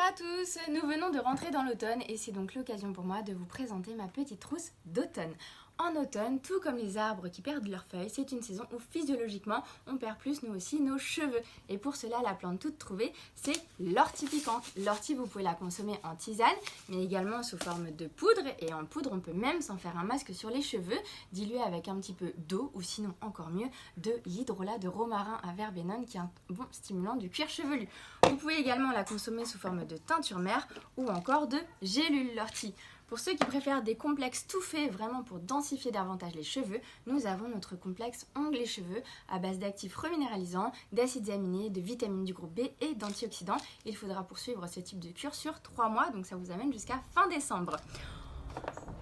à tous, nous venons de rentrer dans l'automne et c'est donc l'occasion pour moi de vous présenter ma petite trousse d'automne. En automne, tout comme les arbres qui perdent leurs feuilles, c'est une saison où physiologiquement on perd plus nous aussi nos cheveux. Et pour cela, la plante toute trouvée, c'est l'ortie piquante. L'ortie, vous pouvez la consommer en tisane, mais également sous forme de poudre. Et en poudre, on peut même s'en faire un masque sur les cheveux, dilué avec un petit peu d'eau ou sinon encore mieux, de l'hydrolat de romarin à verbenone qui est un bon stimulant du cuir chevelu. Vous pouvez également la consommer sous forme de teinture mère ou encore de gélule l'ortie. Pour ceux qui préfèrent des complexes tout faits vraiment pour densifier davantage les cheveux, nous avons notre complexe ongles et cheveux à base d'actifs reminéralisants, d'acides aminés, de vitamines du groupe B et d'antioxydants. Il faudra poursuivre ce type de cure sur 3 mois, donc ça vous amène jusqu'à fin décembre.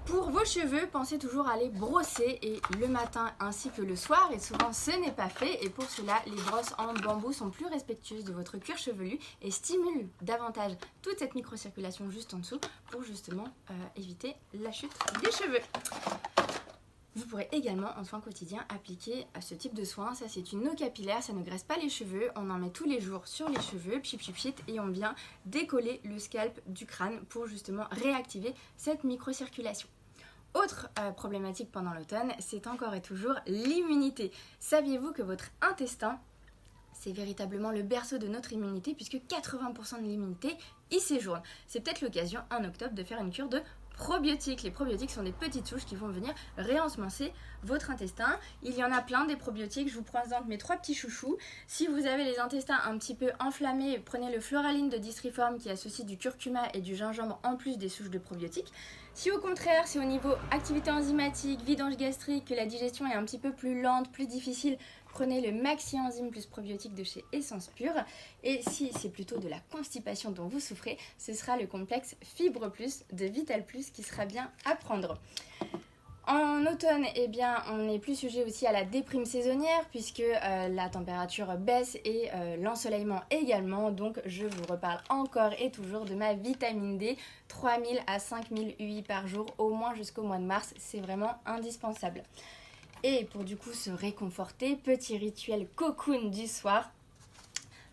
Pour vos cheveux, pensez toujours à les brosser et le matin ainsi que le soir, et souvent ce n'est pas fait, et pour cela les brosses en bambou sont plus respectueuses de votre cuir chevelu et stimulent davantage toute cette microcirculation juste en dessous pour justement éviter la chute des cheveux. Vous pourrez également en soin quotidien appliquer ce type de soin. Ça, c'est une eau capillaire, ça ne graisse pas les cheveux. On en met tous les jours sur les cheveux, et on vient décoller le scalp du crâne pour justement réactiver cette microcirculation. Autre problématique pendant l'automne, c'est encore et toujours l'immunité. Saviez-vous que votre intestin, c'est véritablement le berceau de notre immunité puisque 80% de l'immunité y séjourne. C'est peut-être l'occasion en octobre de faire une cure de probiotiques. Les probiotiques sont des petites souches qui vont venir réensemencer votre intestin. Il y en a plein des probiotiques, je vous présente mes 3 petits chouchous. Si vous avez les intestins un petit peu enflammés, prenez le Floraline de Disriform qui associe du curcuma et du gingembre en plus des souches de probiotiques. Si au contraire, c'est au niveau activité enzymatique, vidange gastrique, que la digestion est un petit peu plus lente, plus difficile, prenez le Maxi Enzyme plus probiotique de chez Essence Pure. Et si c'est plutôt de la constipation dont vous souffrez, ce sera le complexe Fibre Plus de Vital Plus qui sera bien à prendre. En automne, eh bien, on est plus sujet aussi à la déprime saisonnière puisque la température baisse et l'ensoleillement également. Donc, je vous reparle encore et toujours de ma vitamine D, 3000 à 5000 UI par jour, au moins jusqu'au mois de mars. C'est vraiment indispensable. Et pour du coup se réconforter, petit rituel cocoon du soir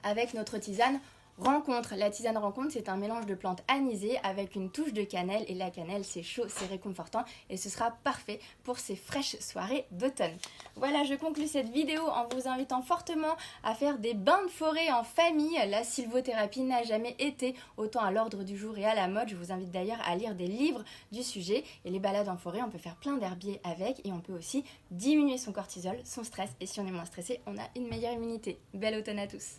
avec notre tisane Rencontre. La tisane Rencontre, c'est un mélange de plantes anisées avec une touche de cannelle. Et la cannelle, c'est chaud, c'est réconfortant et ce sera parfait pour ces fraîches soirées d'automne. Voilà, je conclue cette vidéo en vous invitant fortement à faire des bains de forêt en famille. La sylvothérapie n'a jamais été autant à l'ordre du jour et à la mode. Je vous invite d'ailleurs à lire des livres du sujet. Et les balades en forêt, on peut faire plein d'herbiers avec et on peut aussi diminuer son cortisol, son stress. Et si on est moins stressé, on a une meilleure immunité. Bel automne à tous!